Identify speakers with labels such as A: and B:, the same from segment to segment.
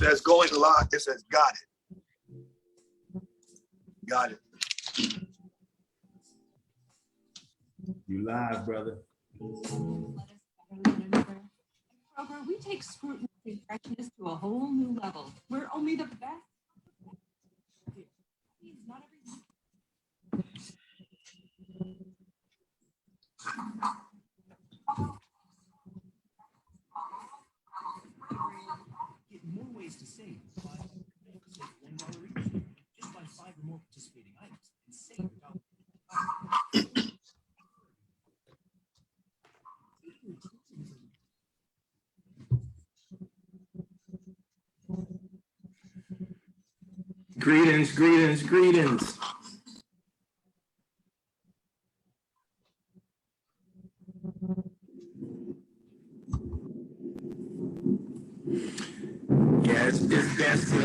A: says going live. It says got it. Got it.
B: You live, brother.
C: Kroger, we take scrutiny and freshness to a whole new level. We're only the best. Not every
D: Get more ways to save. Save $1 each. Just buy 5 or more participating items and save $1.
B: Greetings, greetings, greetings. Yeah, it's best to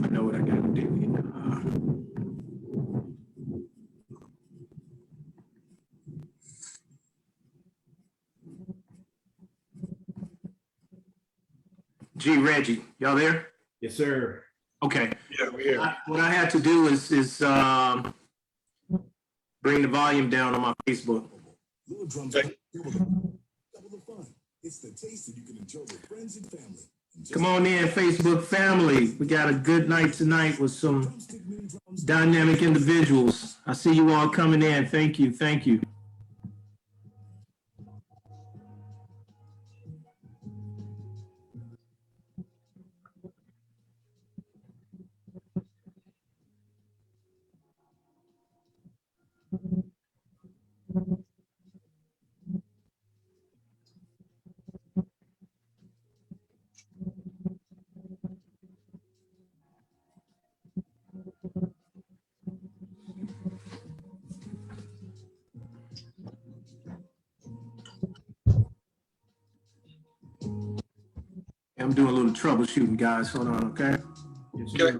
B: I know what I gotta do. G Reggie, y'all there?
E: Yes, sir.
B: Okay.
A: Yeah, we're here.
B: What I had to do is bring the volume down on my Facebook.
F: Little drums
A: Okay.
F: double the fun. It's the taste that you can enjoy with friends and family.
B: Come on in, Facebook family. We got a good night tonight with some dynamic individuals. I see you all coming in. Thank you. Thank you. I'm doing a little troubleshooting, guys. Hold on, okay?
A: Okay.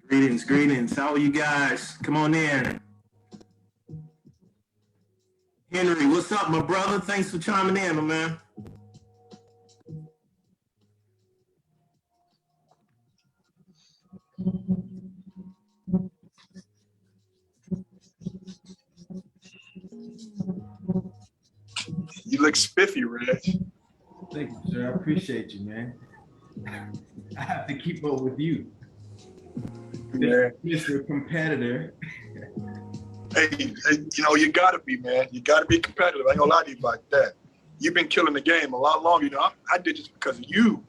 B: Greetings, greetings. How are you guys? Come on in. Henry, what's up, my brother? Thanks for chiming in, my man.
A: You look spiffy, Reg.
E: Thank you, sir. I appreciate you, man. I have to keep up with you.
A: Yeah.
E: Mr. Competitor.
A: Hey, you know, you gotta be, man. You gotta be competitive. I ain't gonna lie to you about that. You've been killing the game a lot longer. You know, I did this because of you.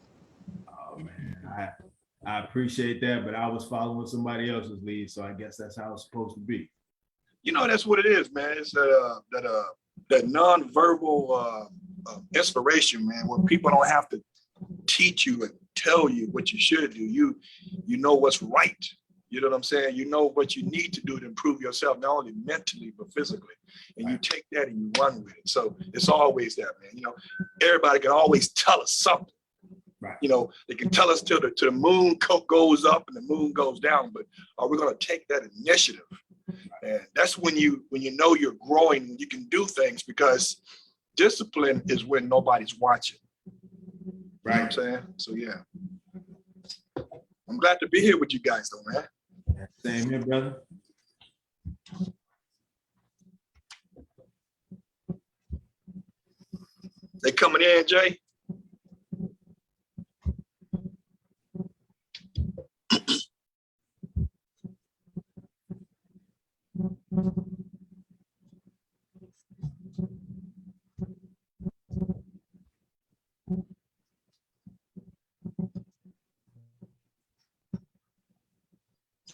E: Oh man, I appreciate that, but I was following somebody else's lead, so I guess that's how it's supposed to be.
A: You know, that's what it is, man. It's that nonverbal inspiration, man, where people don't have to teach you and tell you what you should do. You know what's right. You know what I'm saying? You know what you need to do to improve yourself, not only mentally, but physically. And you take that and you run with it. So it's always that, man. You know, everybody can always tell us something.
E: Right.
A: You know, they can tell us till the moon goes up and the moon goes down, but are we going to take that initiative? And that's when you know you're growing, when you can do things, because discipline is when nobody's watching.
E: Right.
A: You know what I'm saying? So yeah. I'm glad to be here with you guys though, man.
E: Same here, brother.
A: They coming in, Jay?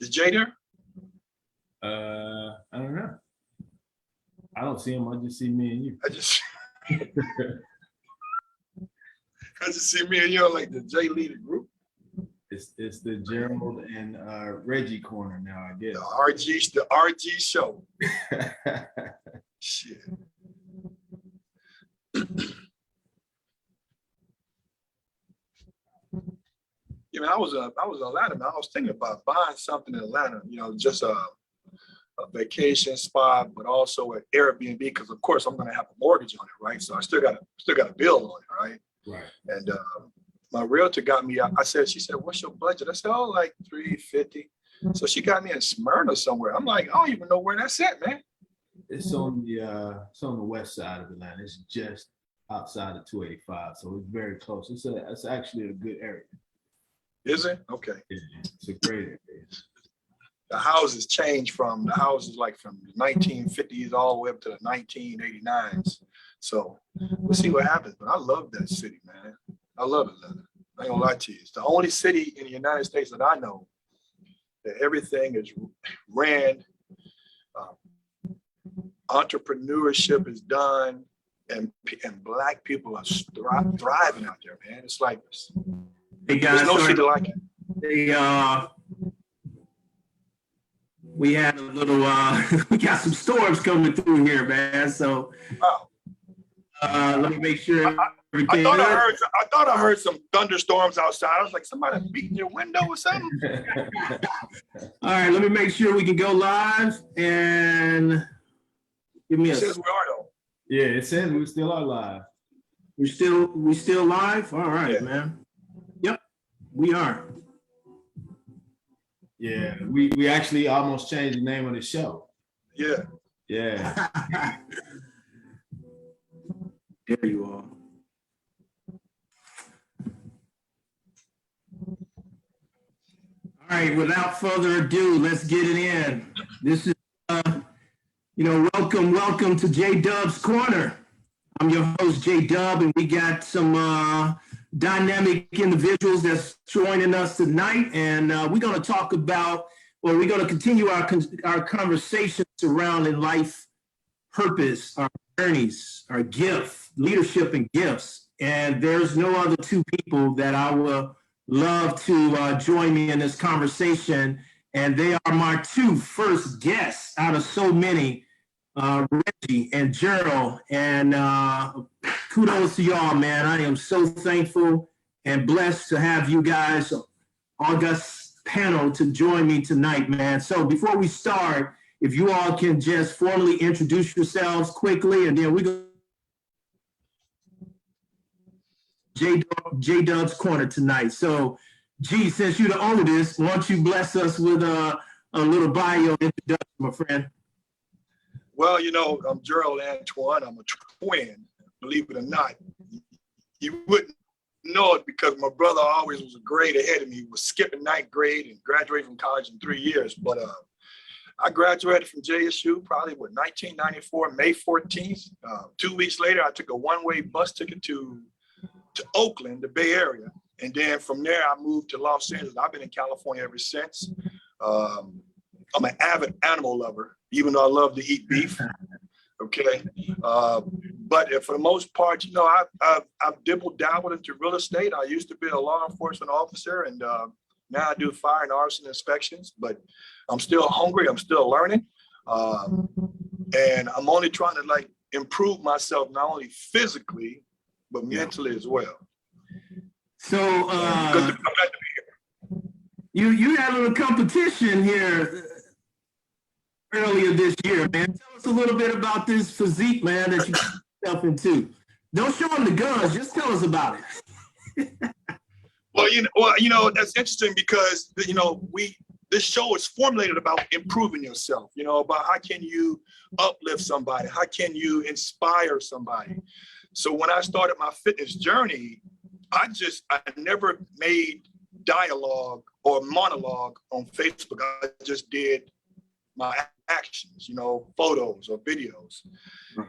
A: Is Jay there?
E: I don't know. I don't see him. I just see me and you.
A: I just see me and you like the Jay leader group.
E: It's the Gerald and Reggie corner now, I guess.
A: The RG show. Shit. you know, I was in Atlanta, man. I was thinking about buying something in Atlanta, you know, just a vacation spot, but also an Airbnb, because of course I'm gonna have a mortgage on it, right? So I still got a bill on it, right?
E: Right.
A: And my realtor got me. She said, "What's your budget?" I said, "Oh, like 350." So she got me in Smyrna somewhere. I'm like, I don't even know where that's at, man.
E: It's on the west side of Atlanta. It's just outside of 285, so it's very close. It's actually a good area.
A: Is it? Okay.
E: It's a great area.
A: The houses changed from the houses like from the 1950s all the way up to the 1989s. So we'll see what happens. But I love that city, man. I love Atlanta. I ain't gonna lie to you. It's the only city in the United States that I know that everything is ran, entrepreneurship is done, and Black people are thriving out there, man. It's like
B: Hey guys,
A: there's no
B: sorry.
A: city like it.
B: We had a little, we got some storms coming through here, man. So
A: Wow.
B: let me make sure
A: I
B: everything.
A: thought I heard some thunderstorms outside. I was like, somebody beating your window or something.
B: All right, let me make sure we can go live and give me
A: It
B: a.
A: says we are though.
E: Yeah, it says we still are live.
B: We still live. All right,
A: Yeah.
B: man. Yep, we are.
E: Yeah, we actually almost changed the name of the show.
A: Yeah.
E: Yeah.
B: There you are. All right, without further ado, let's get it in. This is, welcome to JDub's Corner. I'm your host, JDub, and we got some dynamic individuals that's joining us tonight. And we're going to talk about, we're going to continue our conversation surrounding life purpose, our journeys, our gift, leadership and gifts. And there's no other two people that I will love to join me in this conversation. And they are my two first guests out of so many, Reggie and Gerald. And kudos to y'all, man. I am so thankful and blessed to have you guys on this panel to join me tonight, man. So before we start, if you all can just formally introduce yourselves quickly, and then we go JDub's Corner tonight. So, G, since you're the oldest, why don't you bless us with a little bio introduction, my friend?
A: Well, I'm Gerald Antoine. I'm a twin, believe it or not. You wouldn't know it because my brother always was a grade ahead of me. He was skipping ninth grade and graduated from college in 3 years. But I graduated from JSU probably 1994, May 14th. 2 weeks later, I took a one-way bus ticket to Oakland, the Bay Area. And then from there, I moved to Los Angeles. I've been in California ever since. I'm an avid animal lover, even though I love to eat beef. Okay. But for the most part, I've dabbled into real estate. I used to be a law enforcement officer, and now I do fire and arson inspections, but I'm still hungry. I'm still learning. And I'm only trying to improve myself, not only physically, but mentally as well.
B: So
A: I'm glad to be here.
B: you had a little competition here earlier this year, man. Tell us a little bit about this physique, man, that you got yourself into. Don't show them the guns, just tell us about it.
A: Well, that's interesting because this show is formulated about improving yourself, about how can you uplift somebody, how can you inspire somebody. So when I started my fitness journey, I never made dialogue or monologue on Facebook. I just did my actions, photos or videos.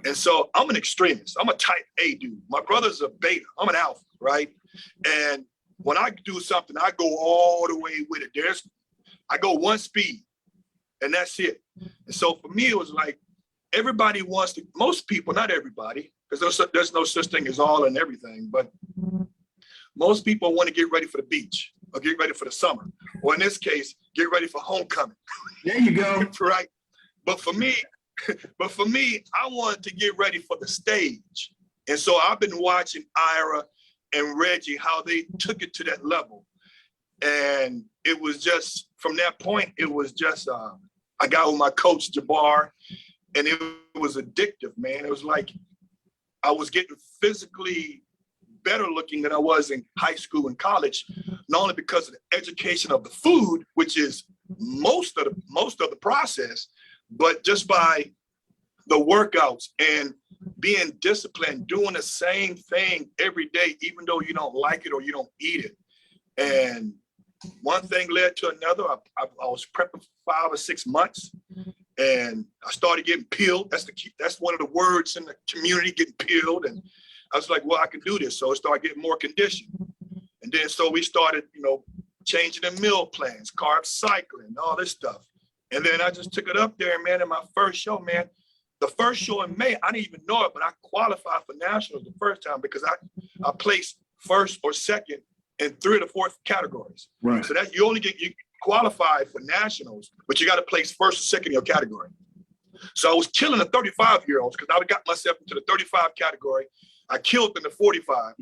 A: And so I'm an extremist. I'm a type A dude. My brother's a beta. I'm an alpha, right? And when I do something, I go all the way with it. I go one speed, and that's it. And so for me, it was like everybody wants to, most people, not everybody, because there's no such thing as all and everything, but most people want to get ready for the beach or get ready for the summer, or in this case, get ready for homecoming.
B: There you go.
A: Right. But for me, I wanted to get ready for the stage. And so I've been watching Ira and Reggie, how they took it to that level. And it was just, from that point, it was just, I got with my coach, Jabbar, and it was addictive, man. It was like I was getting physically better looking than I was in high school and college, not only because of the education of the food, which is most of the process, but just by the workouts and being disciplined, doing the same thing every day, even though you don't like it or you don't eat it. And one thing led to another. I was prepping for 5 or 6 months, and I started getting peeled. That's one of the words in the community, getting peeled. And I was like, well, I can do this. So I started getting more conditioned. And then so we started, changing the meal plans, carb cycling, all this stuff. And then I just took it up there, man. In my first show, man, the first show in May, I didn't even know it, but I qualified for nationals the first time because I placed first or second in 3 of the 4 categories.
B: Right.
A: So that you qualify for nationals, but you got to place first or second in your category. So I was killing the 35-year-olds because I got myself into the 35 category. I killed in the 45.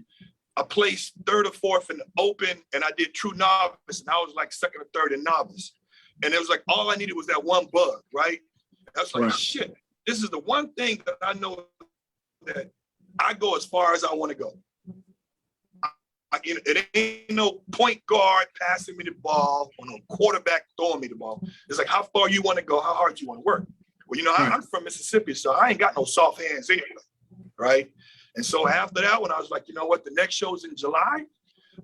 A: I placed 3rd or 4th in the open, and I did true novice, and I was like 2nd or 3rd in novice. And it was like all I needed was that one bug, right? I was like,
B: right.
A: Shit, this is the one thing that I know that I go as far as I want to go. It ain't no point guard passing me the ball or no quarterback throwing me the ball. It's like how far you want to go, how hard you want to work. Well,
B: Right.
A: I'm from Mississippi, so I ain't got no soft hands anyway, right? And so after that one, I was like, you know what? The next show's in July.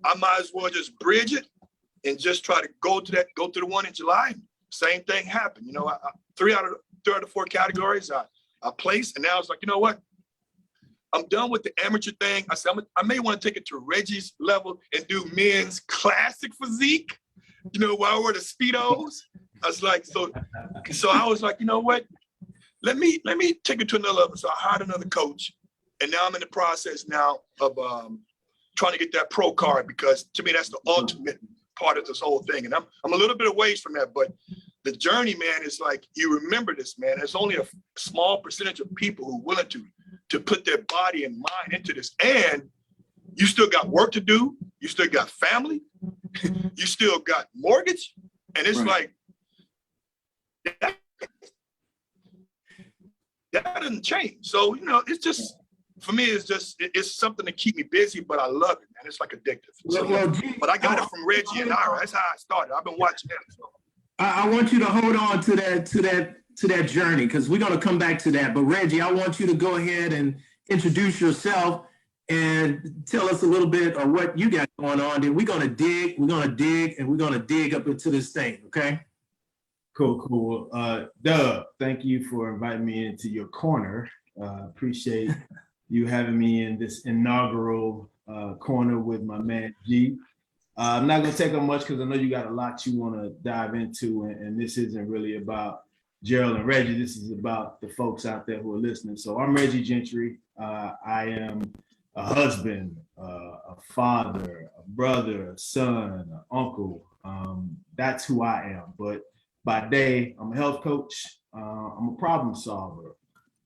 A: I might as well just bridge it and just try to go to the one in July. Same thing happened. 3 out of the 4 categories I placed, and now I was like, you know what? I'm done with the amateur thing. I said, I may want to take it to Reggie's level and do men's classic physique, while I wear the Speedos. I was like, so I was like, you know what? Let me take it to another level. So I hired another coach, and now I'm in the process now of trying to get that pro card, because to me, that's the ultimate part of this whole thing. And I'm a little bit of ways from that, but the journey, man, is like, you remember this, man. There's only a small percentage of people who are willing to put their body and mind into this. And you still got work to do. You still got family. You still got mortgage. And it's
B: Right.
A: like, that doesn't change. So, it's just, for me, it's something to keep me busy, but I love it, man. It's like addictive. So, but I got it from Reggie and Ira. That's how I started. I've been watching them. So.
B: I want you to hold on to that journey, because we're going to come back to that. But Reggie, I want you to go ahead and introduce yourself and tell us a little bit of what you got going on. Then we're going to dig, and we're going to dig up into this thing, okay?
E: Cool. Dub, thank you for inviting me into your corner. Appreciate you having me in this inaugural corner with my man G. I'm not going to take up much because I know you got a lot you want to dive into, and this isn't really about Gerald and Reggie. This is about the folks out there who are listening. So I'm Reggie Gentry. I am a husband, a father, a brother, a son, an uncle. That's who I am. But by day, I'm a health coach. I'm a problem solver,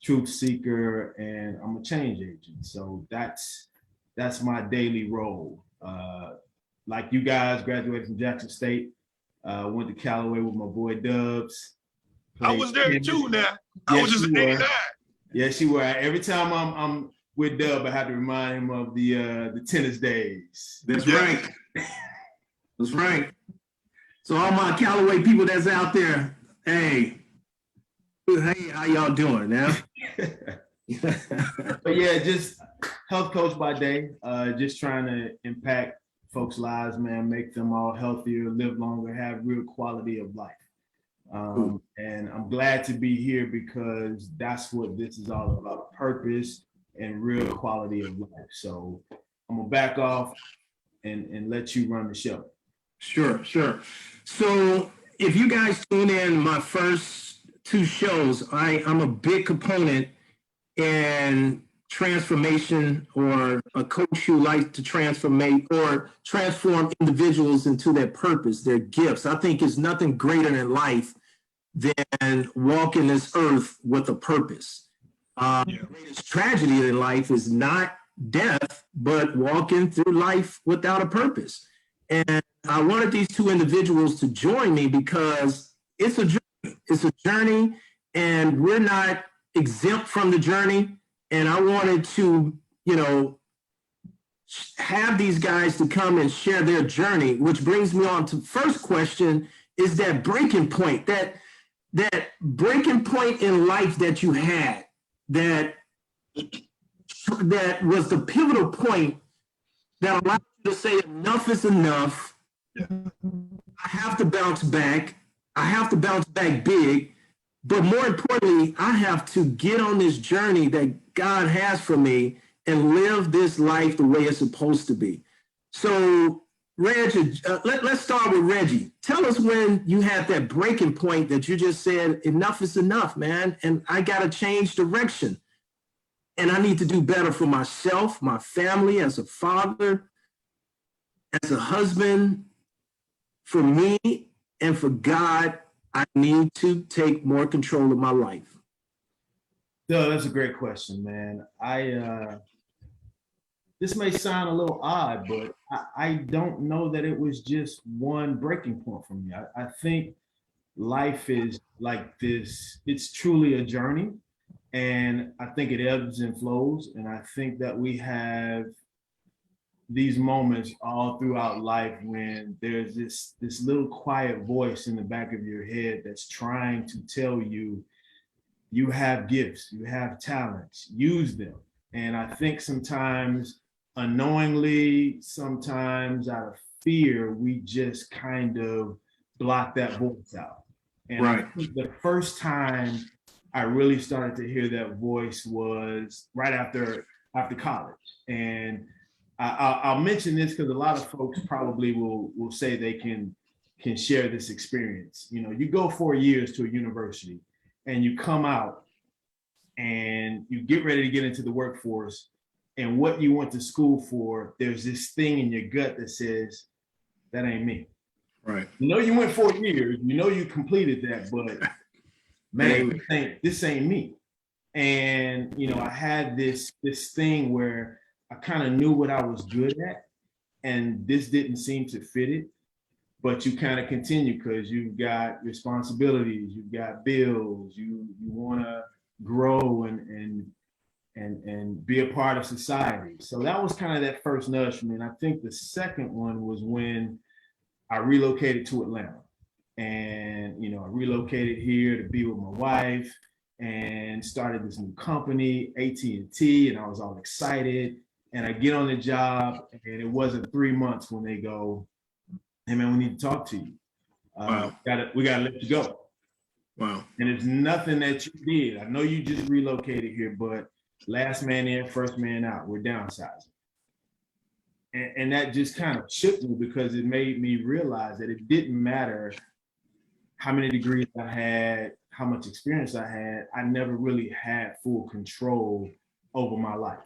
E: truth seeker, and I'm a change agent. So that's my daily role. Like you guys, graduated from Jackson State, went to Callaway with my boy Dubs.
A: I was there too now. I was just 89.
E: Yes, you were. Every time I'm with Dub, I have to remind him of the tennis days.
B: That's right. That's right. So all my Callaway people that's out there, hey, how y'all doing now?
E: But yeah, just health coach by day, just trying to impact folks' lives, man, make them all healthier, live longer, have real quality of life. And I'm glad to be here because that's what this is all about, purpose and real quality of life. So I'm gonna back off and let you run the show.
B: Sure. So if you guys tune in my first 2 shows, I'm a big component in transformation, or a coach who likes to transform individuals into their purpose, their gifts. I think it's nothing greater in life than walking this earth with a purpose. The greatest tragedy in life is not death, but walking through life without a purpose. And I wanted these two individuals to join me because it's a journey. It's a journey, and we're not exempt from the journey. And I wanted to, have these guys to come and share their journey, which brings me on to the first question, is that breaking point, that breaking point in life that you had, that was the pivotal point that allowed you to say enough is enough.
A: Yeah.
B: I have to bounce back. I have to bounce back big. But more importantly, I have to get on this journey that God has for me and live this life the way it's supposed to be. So, Reggie, let's start with Reggie. Tell us when you had that breaking point that you just said, enough is enough, man, and I got to change direction. And I need to do better for myself, my family, as a father, as a husband, for me, and for God. I need to take more control of my life.
E: No, that's a great question, man. This may sound a little odd, but I don't know that it was just one breaking point for me. I think life is like this. It's truly a journey, and I think it ebbs and flows. And I think that we have these moments all throughout life when there's this little quiet voice in the back of your head that's trying to tell you, you have gifts, you have talents, use them. And I think sometimes unknowingly, sometimes out of fear, we just kind of block that voice out. And
B: Right.
E: I think the first time I really started to hear that voice was right after college. And I'll mention this because a lot of folks probably will say they can share this experience. You go 4 years to a university and you come out and you get ready to get into the workforce, and what you went to school for, there's this thing in your gut that says, that ain't me.
B: Right.
E: You went 4 years, you completed that, but man, this ain't me. And I had this thing where I kind of knew what I was good at, and this didn't seem to fit it. But you kind of continue because you've got responsibilities, you've got bills, you want to grow and be a part of society. So that was kind of that first nudge for me. And I think the second one was when I relocated to Atlanta, and I relocated here to be with my wife and started this new company, AT&T, and I was all excited. And I get on the job, and it wasn't 3 months when they go, hey man, we need to talk to you.
B: Wow.
E: We gotta let you go.
B: Wow.
E: And it's nothing that you did. I know you just relocated here, but last man in, first man out. We're downsizing. And that just kind of shook me because it made me realize that it didn't matter how many degrees I had, how much experience I had. I never really had full control over my life.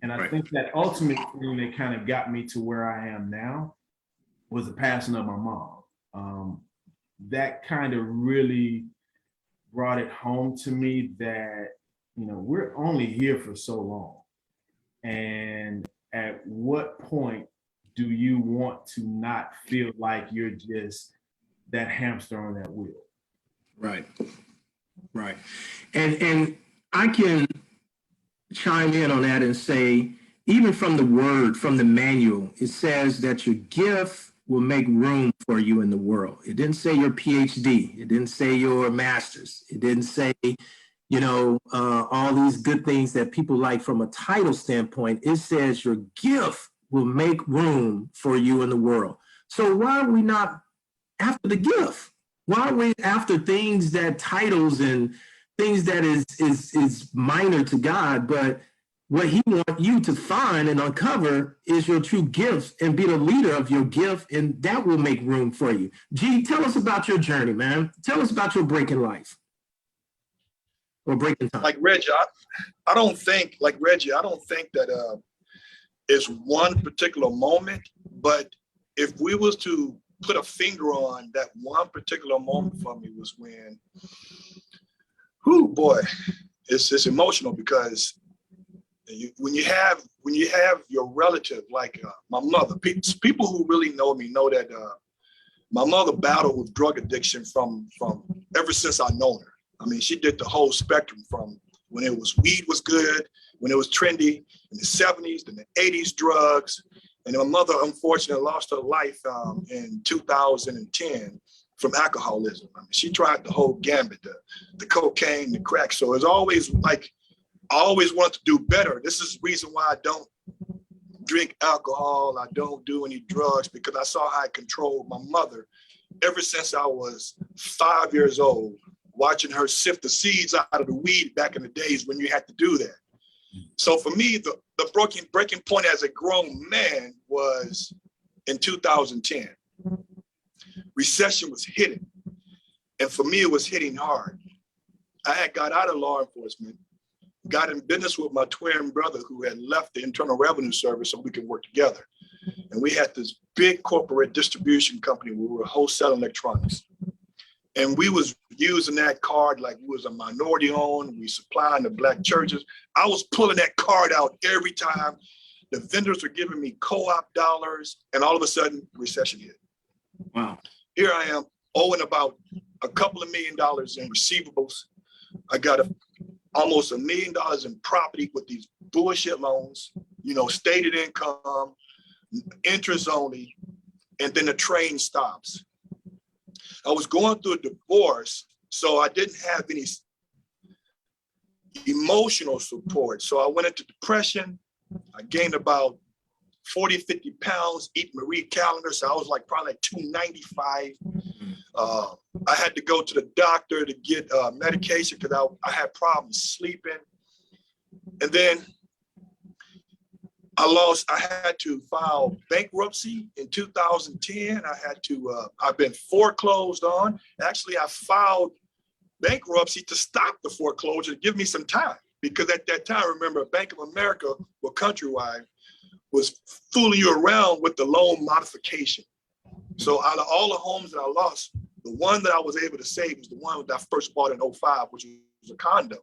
E: And I think that ultimate thing that kind of got me to where I am now was the passing of my mom. That kind of really brought it home to me that, we're only here for so long. And at what point do you want to not feel like you're just that hamster on that wheel?
B: Right. Right. And I can chime in on that and say, even from the word, from the manual, it says that your gift will make room for you in the world. It didn't say your PhD. It didn't say your master's. It didn't say, all these good things that people like from a title standpoint. It says your gift will make room for you in the world. So why are we not after the gift? Why are we after things that titles and things that is minor to God, but what he wants you to find and uncover is your true gifts and be the leader of your gift, and that will make room for you. G, tell us about your journey, man. Tell us about your breaking life or breaking time.
A: Like Reggie, I don't think that it's one particular moment, but if we was to put a finger on that one particular moment for me was when, boy, it's emotional because When you have your relative like my mother, people who really know me know that my mother battled with drug addiction from ever since I known her. I mean, she did the whole spectrum from when it was weed was good, when it was trendy in the 70s, then the 80s drugs. And my mother unfortunately lost her life in 2010 from alcoholism. I mean, she tried the whole gambit, the cocaine, the crack. So it's always like, I always want to do better. This is the reason why I don't drink alcohol. I don't do any drugs, because I saw how I controlled my mother ever since I was 5 years old, watching her sift the seeds out of the weed back in the days when you had to do that. So for me, the breaking point as a grown man was in 2010. Recession was hitting. And for me, it was hitting hard. I had got out of law enforcement, got in business with my twin brother who had left the Internal Revenue Service so we could work together. And we had this big corporate distribution company. We were wholesaling electronics. And we was using that card like we was a minority owned, we supplying the black churches. I was pulling that card out every time. The vendors were giving me co-op dollars, and all of a sudden, recession hit.
B: Wow.
A: Here I am owing about a couple of $1 million in receivables. I got almost $1 million in property with these bullshit loans, stated income, interest only, and then the train stops. I was going through a divorce, so I didn't have any emotional support. So I went into depression. I gained about 40, 50 pounds, eating Marie Calendar. So I was probably 295. I had to go to the doctor to get medication because I had problems sleeping. And then I had to file bankruptcy in 2010. I've been foreclosed on. Actually, I filed bankruptcy to stop the foreclosure, to give me some time. Because at that time, remember, Bank of America or Countrywide was fooling you around with the loan modification. So out of all the homes that I lost, the one that I was able to save was the one that I first bought in 2005, which was a condo.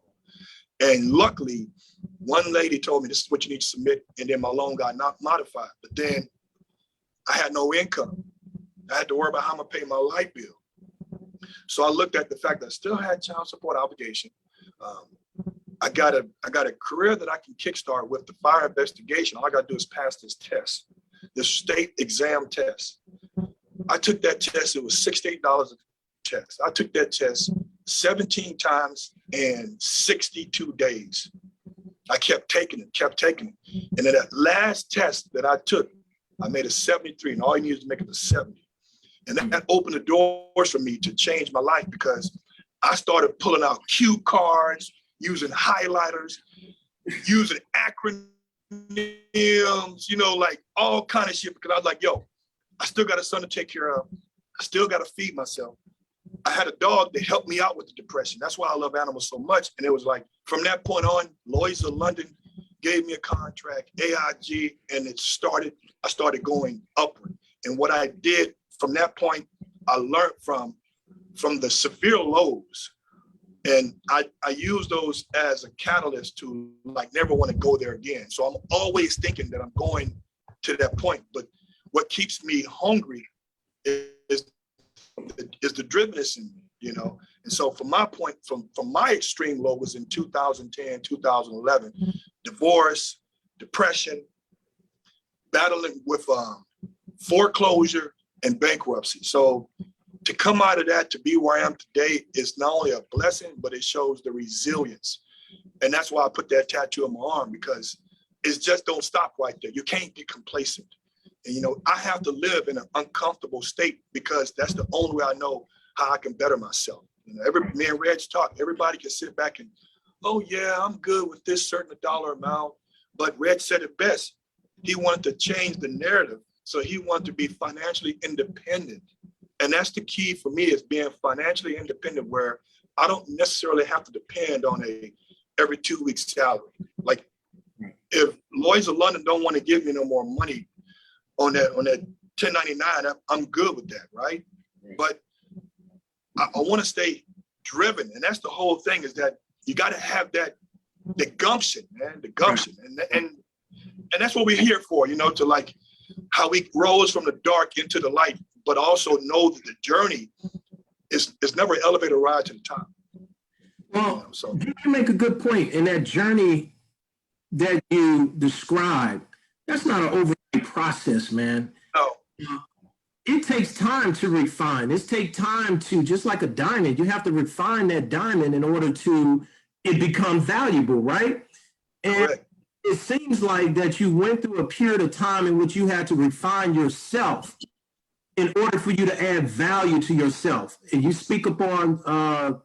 A: And luckily, one lady told me this is what you need to submit, and then my loan got not modified. But then I had no income. I had to worry about how I'm gonna pay my light bill. So I looked at the fact that I still had child support obligation. I got a career that I can kickstart with the fire investigation. All I gotta do is pass this test, this state exam test. I took that test. It was $68 a test. I took that test 17 times in 62 days. I kept taking it. And then that last test that I took, I made a 73, and all you need is to make it a 70. And that opened the doors for me to change my life, because I started pulling out cue cards, using highlighters, using acronyms, all kind of shit, because I was like, yo, I still got a son to take care of. I still got to feed myself. I had a dog that helped me out with the depression. That's why I love animals so much. And it was like, from that point on, Lloyd's of London gave me a contract, AIG, and I started going upward. And what I did from that point, I learned from the severe lows. And I use those as a catalyst to never want to go there again. So I'm always thinking that I'm going to that point. But what keeps me hungry is the drivenness in me, And so from my point, from my extreme low was in 2010, 2011, divorce, depression, battling with foreclosure and bankruptcy. So to come out of that, to be where I am today, is not only a blessing, but it shows the resilience. And that's why I put that tattoo on my arm, because it's just don't stop right there. You can't get complacent. And, I have to live in an uncomfortable state, because that's the only way I know how I can better myself. Me and Reg talk, everybody can sit back and, oh yeah, I'm good with this certain dollar amount. But Reg said it best. He wanted to change the narrative. So he wanted to be financially independent. And that's the key for me, is being financially independent, where I don't necessarily have to depend on every 2 weeks salary. Like, if Lloyd's of London don't want to give me no more money on that 1099, I'm good with that, right? But I want to stay driven. And that's the whole thing, is that you got to have that the gumption, man, the gumption. And that's what we're here for, you know, to like how we rose from the dark into the light, but also know that the journey is never an elevator ride to the top.
B: Well,
A: You know, so
B: you make a good point. In that journey that you describe, that's not an overnight process, man.
A: no,
B: It takes time to refine. It takes time to, just like a diamond, you have to refine that diamond in order to it become valuable, right? And
A: correct.
B: it seems like that you went through a period of time in which you had to refine yourself in order for you to add value to yourself. And you speak upon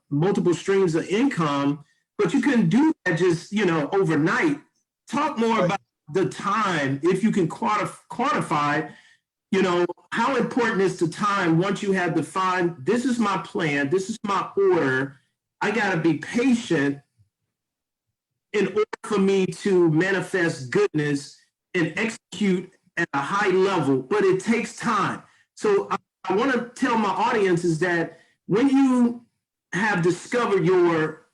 B: multiple streams of income, but you couldn't do that just, you know, overnight. Talk more about the time, if you can quantify, you know, how important is the time once you have defined, this is my plan, this is my order, I got to be patient in order for me to manifest goodness and execute at a high level, but it takes time. So I want to tell my audience is that when you have discovered your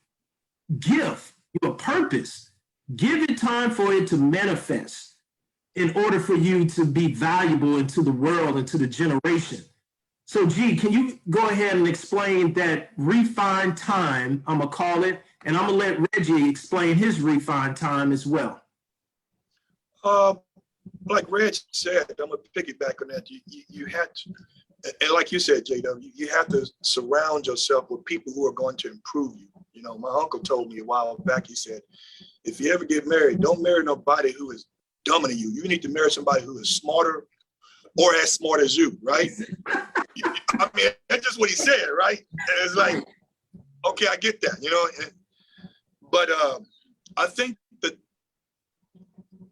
B: gift, your purpose, give it time for it to manifest in order for you to be valuable into the world and to the generation. So G, can you go ahead and explain that refined time, I'm gonna call it, and I'm gonna let Reggie explain his refined time as well.
A: Like Reg said, I'm gonna piggyback on that. You had to, and like you said, JDub, you have to surround yourself with people who are going to improve you. You know, my uncle told me a while back, he said, if you ever get married, don't marry nobody who is dumber than you. You need to marry somebody who is smarter or as smart as you, right? I mean, that's just what he said, right? And it's like, okay, I get that, you know. But I think that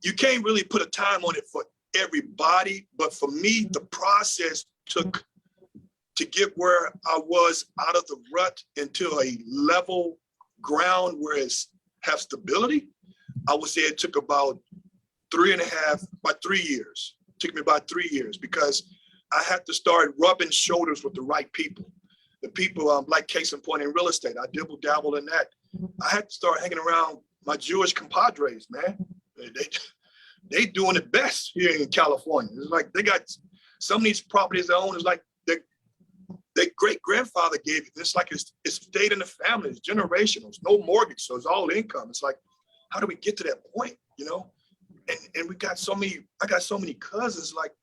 A: you can't really put a time on it for everybody. But for me, the process took to get where I was out of the rut into a level ground where it's have stability. I would say it took about 3 years. It took me about 3 years because I had to start rubbing shoulders with the right people. The people, like case in point in real estate, I dabble in that. I had to start hanging around my Jewish compadres, man. They doing it best here in California. It's like they got some of these properties they own is like their great grandfather gave it. It's like it's stayed in the family. It's generational. It's no mortgage, so it's all income. It's like, how do we get to that point? You know, and we got so many. I got so many cousins like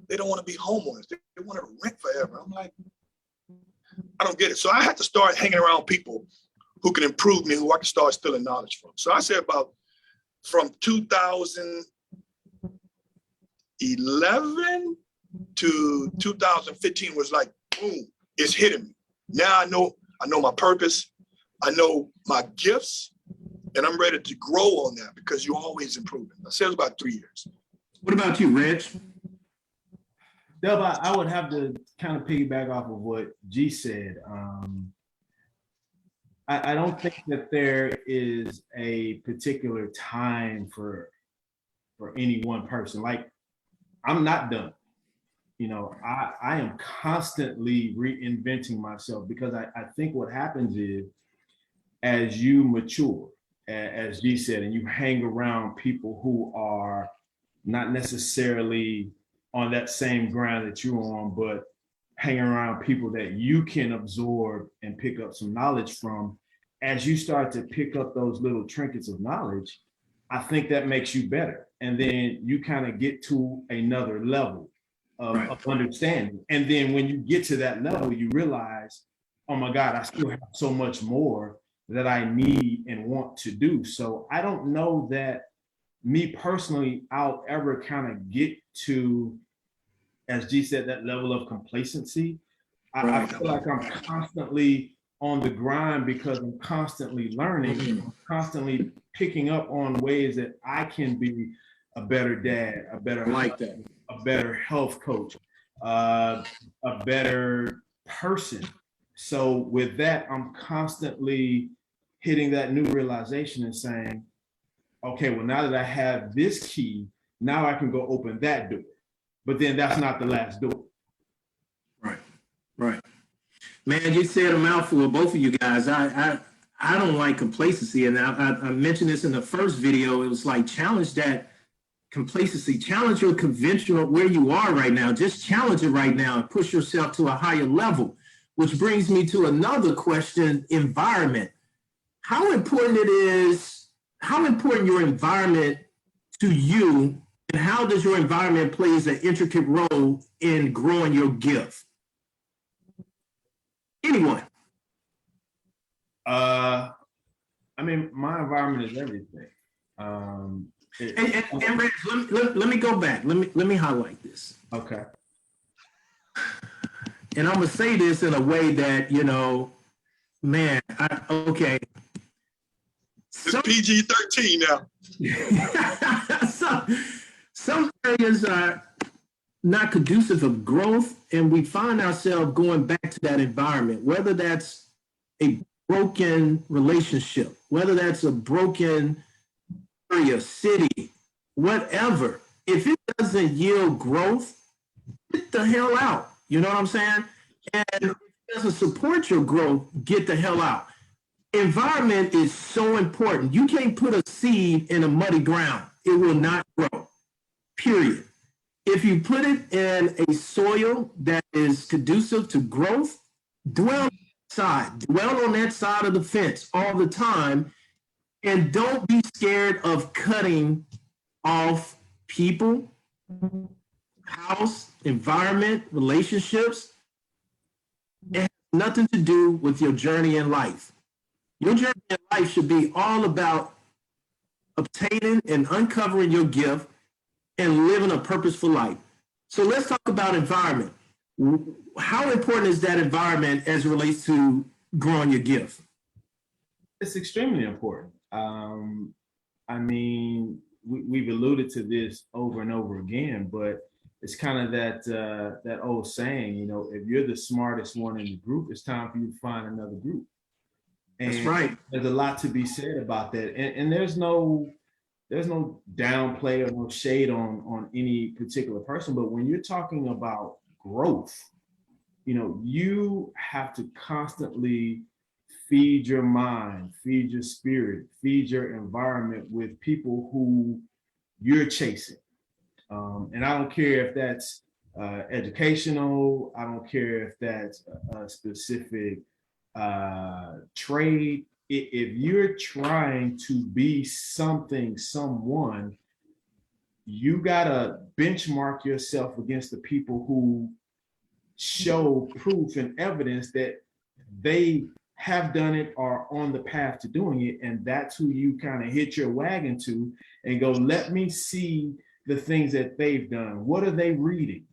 A: they don't want to be homeowners. They want to rent forever. I'm like, I don't get it. So I had to start hanging around people who can improve me, who I can start stealing knowledge from. So I say about from 2011 to 2015 was like, boom, it's hitting me. Now I know my purpose. I know my gifts, and I'm ready to grow on that because you're always improving. I said it was about 3 years.
B: What about you, Reg?
E: Dub, I would have to kind of piggyback off of what G said. I don't think that there is a particular time for any one person. Like, I'm not done. You know, I am constantly reinventing myself because I think what happens is as you mature, as G said, and you hang around people who are not necessarily on that same ground that you're on, but hanging around people that you can absorb and pick up some knowledge from, as you start to pick up those little trinkets of knowledge, I think that makes you better. And then you kind of get to another level of understanding. And then when you get to that level, you realize, oh my God, I still have so much more that I need and want to do. So I don't know that me personally, I'll ever kind of get to, as G said, that level of complacency. I feel like I'm constantly on the grind because I'm constantly learning, constantly picking up on ways that I can be a better dad, a better husband, a better health coach, a better person. So with that, I'm constantly hitting that new realization and saying, okay, well, now that I have this key, now I can go open that door. But then that's not the last door.
B: Right. Man, you said a mouthful, both of you guys. I I don't like complacency. And I mentioned this in the first video. It was like, challenge that complacency, challenge your conventional where you are right now. Just challenge it right now and push yourself to a higher level, which brings me to another question: environment. How important your environment to you, and how does your environment plays an intricate role in growing your gift? Anyone?
E: I mean, my environment is everything.
B: And Reg, let me go back. Let me highlight this.
E: Okay.
B: And I'm gonna say this in a way that, you know, man, okay.
A: It's PG-13 now.
B: some areas are not conducive of growth, and we find ourselves going back to that environment, whether that's a broken relationship, whether that's a broken area, city, whatever. If it doesn't yield growth, get the hell out. You know what I'm saying? And if it doesn't support your growth, get the hell out. Environment is so important. You can't put a seed in a muddy ground. It will not grow, period. If you put it in a soil that is conducive to growth, dwell on that side of the fence all the time, and don't be scared of cutting off people, house, environment, relationships. It has nothing to do with your journey in life. Your journey in life should be all about obtaining and uncovering your gift and living a purposeful life. So let's talk about environment. How important is that environment as it relates to growing your gift?
E: It's extremely important. I mean, we've alluded to this over and over again, but it's kind of that old saying, you know, if you're the smartest one in the group, it's time for you to find another group. And
B: that's right.
E: There's a lot to be said about that. And there's no downplay or no shade on any particular person. But when you're talking about growth, you know, you have to constantly feed your mind, feed your spirit, feed your environment with people who you're chasing. And I don't care if that's educational, I don't care if that's a specific trade. If you're trying to be something, someone, you gotta benchmark yourself against the people who show proof and evidence that they have done it or on the path to doing it. And that's who you kind of hit your wagon to and go, let me see the things that they've done. What are they reading?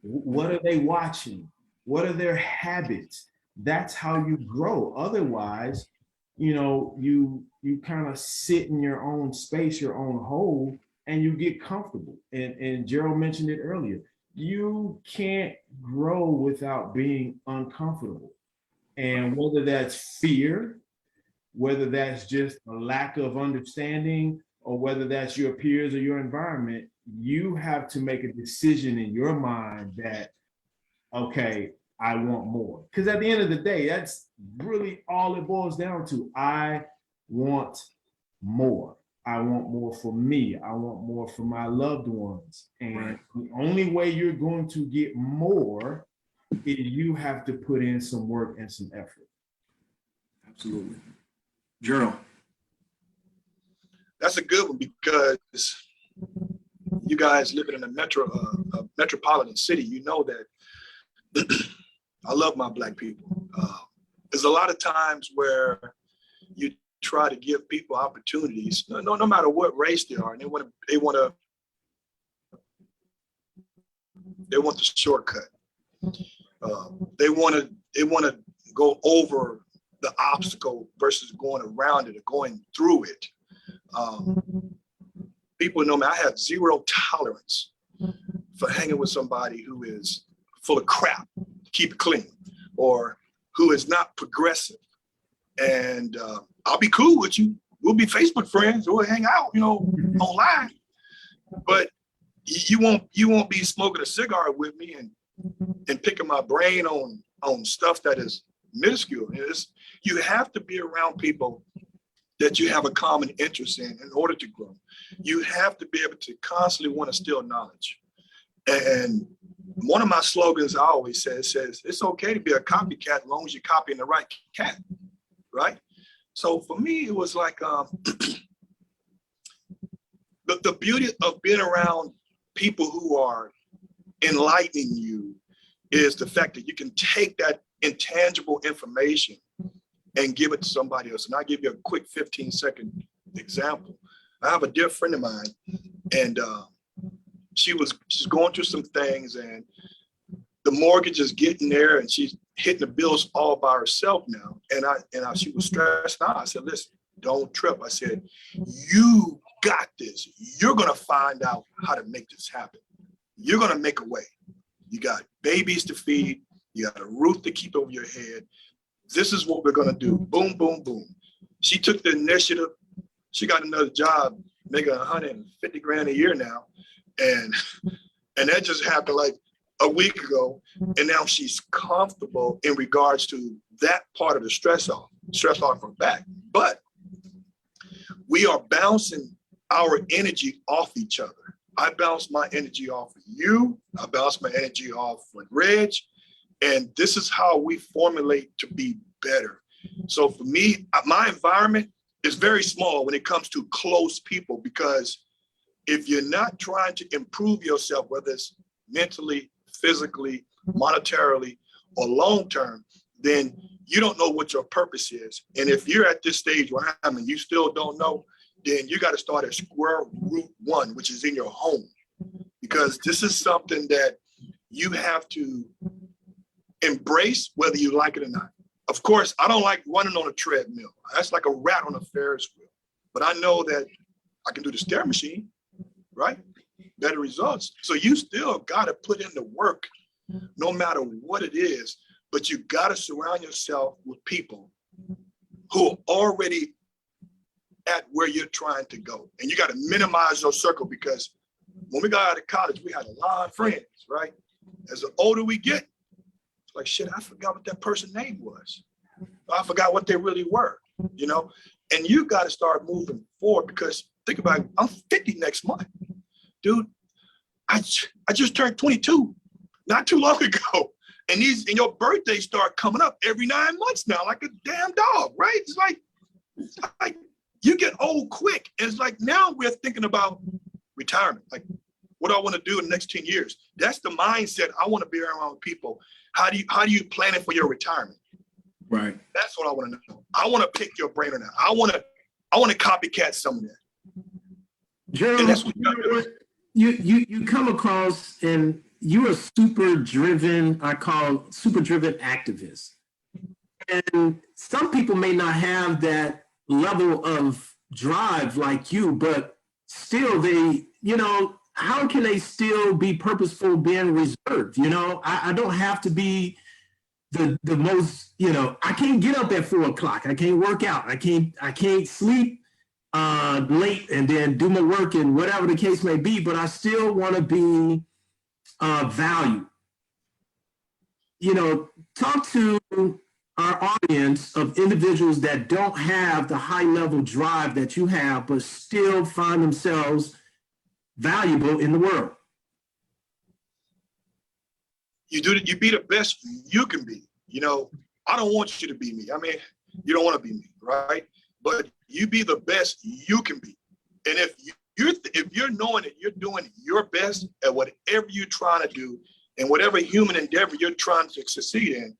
E: What are they watching? What are their habits? That's how you grow. Otherwise, you know, you kind of sit in your own space, your own hole, and you get comfortable. And Gerald mentioned it earlier. You can't grow without being uncomfortable. And whether that's fear, whether that's just a lack of understanding, or whether that's your peers or your environment, you have to make a decision in your mind that, okay, I want more. Because at the end of the day, that's really all it boils down to. I want more. I want more for me. I want more for my loved ones. And the only way you're going to get more is you have to put in some work and some effort.
B: Absolutely. Gerald.
A: That's a good one because you guys living in a metropolitan city, you know that I love my Black people. There's a lot of times where you try to give people opportunities, no matter what race they are, and they want the shortcut. They want to go over the obstacle versus going around it or going through it. People know me, I have zero tolerance for hanging with somebody who is full of crap, keep it clean, or who is not progressive. And I'll be cool with you. We'll be Facebook friends, we'll hang out, you know, online. But you won't be smoking a cigar with me and picking my brain on stuff that is minuscule. You have to be around people that you have a common interest in order to grow. You have to be able to constantly want to steal knowledge. And one of my slogans I always say says, it's okay to be a copycat as long as you're copying the right cat, right? So for me, it was like the beauty of being around people who are enlightening you is the fact that you can take that intangible information and give it to somebody else. And I'll give you a quick 15-second example. I have a dear friend of mine, and she's going through some things, and the mortgage is getting there, and she's hitting the bills all by herself now. And she was stressed out. I said, listen, don't trip. I said, you got this. You're gonna find out how to make this happen. You're gonna make a way. You got babies to feed. You got a roof to keep over your head. This is what we're gonna do. Boom, boom, boom. She took the initiative. She got another job, making 150 grand a year now. And that just happened like a week ago. And now she's comfortable in regards to that part of the stress off her back. But we are bouncing our energy off each other. I bounce my energy off of you. I bounce my energy off with Reg. And this is how we formulate to be better. So for me, my environment is very small when it comes to close people, because if you're not trying to improve yourself, whether it's mentally, physically, monetarily, or long-term, then you don't know what your purpose is. And if you're at this stage where I am and you still don't know, then you got to start at square root one, which is in your home, because this is something that you have to embrace whether you like it or not. Of course, I don't like running on a treadmill. That's like a rat on a Ferris wheel. But I know that I can do the stair machine, right? Better results. So you still got to put in the work no matter what it is, but you got to surround yourself with people who are already at where you're trying to go. And you got to minimize your circle, because when we got out of college, we had a lot of friends, right? As the older we get, it's like, shit, I forgot what that person's name was. I forgot what they really were, you know? And you got to start moving forward, because think about it, I'm 50 next month. Dude, I just turned 22 not too long ago. And your birthdays start coming up every 9 months now, like a damn dog, right? It's like you get old quick. And it's like, now we're thinking about retirement. Like, what do I want to do in the next 10 years? That's the mindset I want to be around people. How do you plan it for your retirement?
B: Right.
A: That's what I want to know. I want to pick your brain on that. I want to copycat some of that.
B: Gerald,
A: And that's what
B: you come across, and you're a super driven activist. And some people may not have that level of drive like you, but still they, how can they still be purposeful being reserved? I don't have to be the most, I can't get up at 4 o'clock. I can't work out. I can't sleep late and then do my work and whatever the case may be, but I still want to be valued. Talk to our audience of individuals that don't have the high level drive that you have, but still find themselves valuable in the world.
A: You be the best you can be. I don't want you to be me. I mean, you don't want to be me, right? But you be the best you can be. And if you're knowing that you're doing your best at whatever you're trying to do and whatever human endeavor you're trying to succeed in,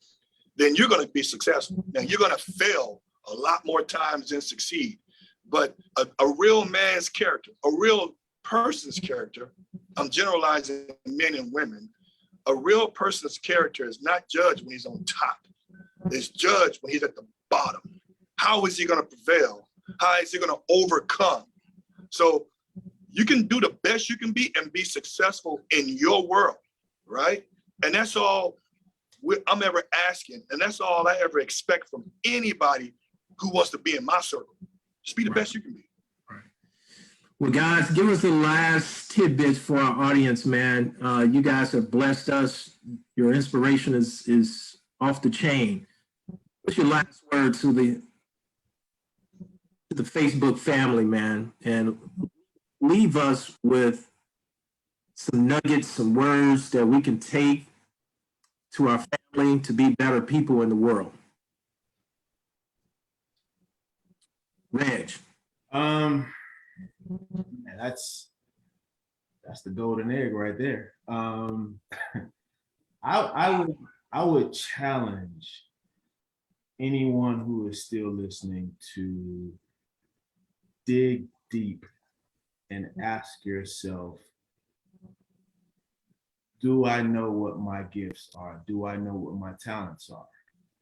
A: then you're going to be successful. Now, you're going to fail a lot more times than succeed. But a real man's character, a real person's character, I'm generalizing men and women, a real person's character is not judged when he's on top. It's judged when he's at the bottom. How is he going to prevail? How is he going to overcome? So you can do the best you can be and be successful in your world, right? And that's all I'm ever asking. And that's all I ever expect from anybody who wants to be in my circle. Just be the best you can be.
B: Right. Well, guys, give us the last tidbits for our audience, man. You guys have blessed us. Your inspiration is off the chain. What's your last word to the Facebook family, man? And leave us with some nuggets, some words that we can take to our family to be better people in the world. Reg.
E: Man, that's the golden egg right there. I would challenge anyone who is still listening to dig deep and ask yourself, do I know what my gifts are? Do I know what my talents are?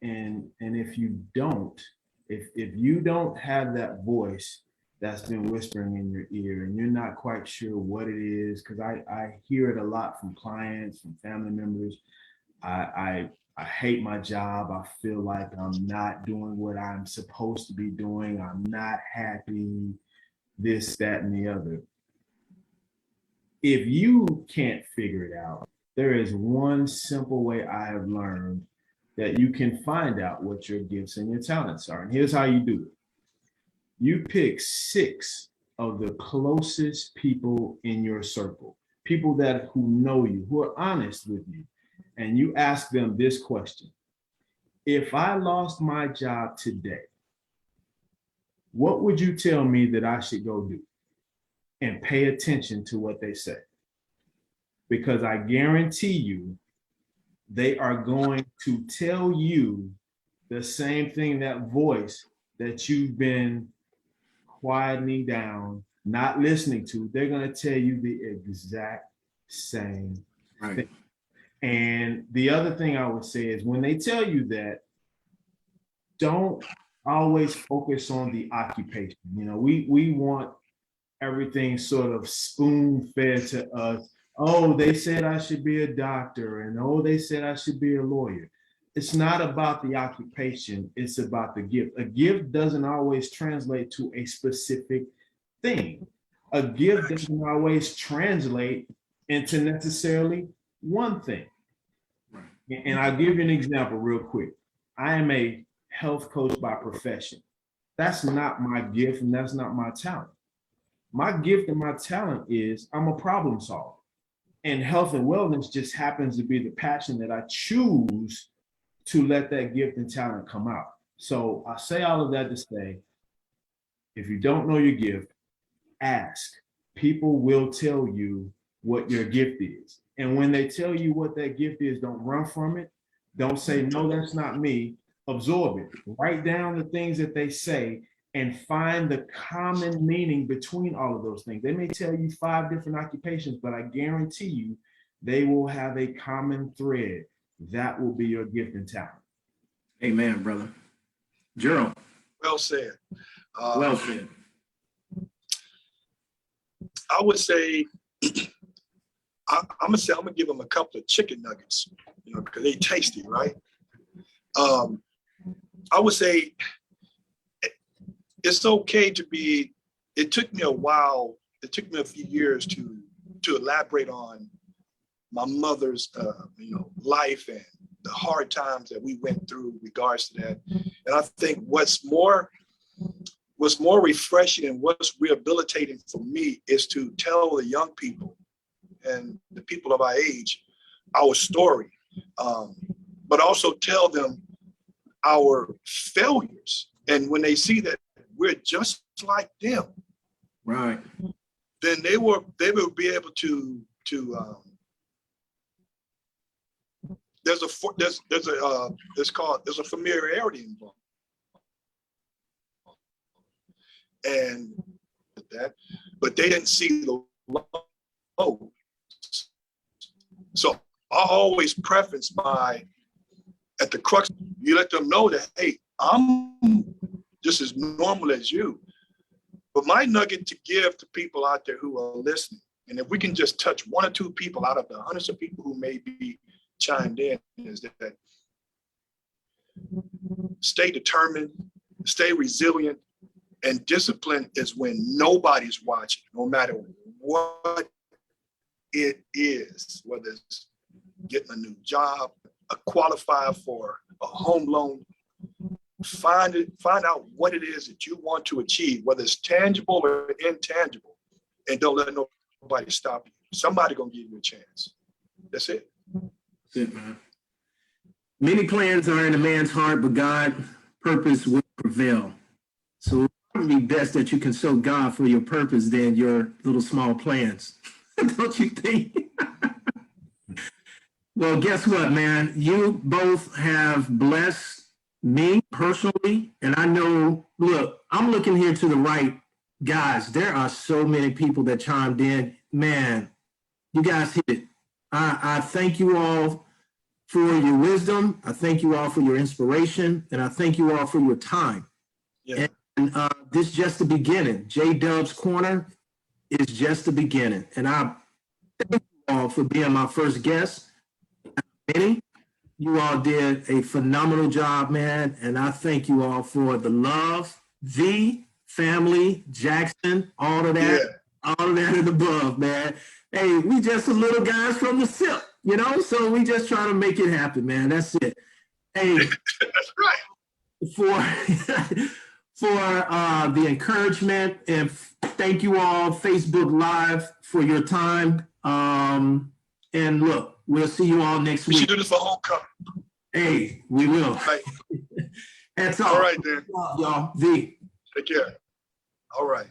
E: And if you don't, if you don't have that voice that's been whispering in your ear and you're not quite sure what it is, because I hear it a lot from clients, from family members. I hate my job. I feel like I'm not doing what I'm supposed to be doing. I'm not happy, this, that, and the other. If you can't figure it out, there is one simple way I have learned that you can find out what your gifts and your talents are. And here's how you do it. You pick 6 of the closest people in your circle, people who know you, who are honest with you, and you ask them this question. If I lost my job today, what would you tell me that I should go do? And pay attention to what they say. Because I guarantee you, they are going to tell you the same thing, that voice that you've been quieting down, not listening to. They're going to tell you the exact same thing. And the other thing I would say is when they tell you that, don't always focus on the occupation. You know, we want everything sort of spoon-fed to us. Oh, they said I should be a doctor, and oh, they said I should be a lawyer. It's not about the occupation, it's about the gift. A gift doesn't always translate to a specific thing. A gift doesn't always translate into necessarily one thing. And I'll give you an example real quick. I am a health coach by profession. That's not my gift and that's not my talent. My gift and my talent is I'm a problem solver. And health and wellness just happens to be the passion that I choose to let that gift and talent come out. So I say all of that to say, if you don't know your gift, ask. People will tell you what your gift is. And when they tell you what that gift is, don't run from it. Don't say, no, that's not me. Absorb it. Write down the things that they say and find the common meaning between all of those things. They may tell you 5 different occupations, but I guarantee you they will have a common thread. That will be your gift and talent.
B: Amen, brother. Gerald.
A: Well said.
B: Well said.
A: I would say, I'm gonna give them a couple of chicken nuggets, you know, because they tasty, right? I would say it's okay to be. It took me a while. It took me a few years to elaborate on my mother's, life and the hard times that we went through in regards to that. And I think what's more refreshing and what's rehabilitating for me is to tell the young people and the people of our age our story, but also tell them our failures. And when they see that we're just like them,
B: right,
A: then they will be able to there's a familiarity involved, and that, but they didn't see the low. So I always preface by, at the crux, you let them know that, hey, I'm just as normal as you. But my nugget to give to people out there who are listening, and if we can just touch 1 or 2 people out of the hundreds of people who may be chimed in, is that stay determined, stay resilient, and discipline is when nobody's watching, no matter what it is, whether it's getting a new job, qualify for a home loan, Find out what it is that you want to achieve, whether it's tangible or intangible, and don't let nobody stop you. Somebody gonna give you a chance. That's it.
B: That's it, man. Many plans are in a man's heart, but God purpose will prevail. So it would be best that you consult God for your purpose than your little small plans. Don't you think? Well, guess what, man? You both have blessed me personally, and I know, look, I'm looking here to the right. Guys, there are so many people that chimed in. Man, you guys hit it. I thank you all for your wisdom. I thank you all for your inspiration, and I thank you all for your time.
A: Yeah.
B: And this is just the beginning. JDub's Corner is just the beginning. And I thank you all for being my first guest. Benny, you all did a phenomenal job, man. And I thank you all for the love, the family, Jackson, all of that, all of that and above, man. Hey, we just some little guys from the SIP, you know? So we just try to make it happen, man. That's it. Hey,
A: That's right.
B: For the encouragement, and thank you all, Facebook Live, for your time. And look, we'll see you all next
A: We
B: week.
A: should do this for homecoming.
B: Hey, we will.
A: Right.
B: That's all.
A: All right, then.
B: Y'all. V.
A: Take care. All right.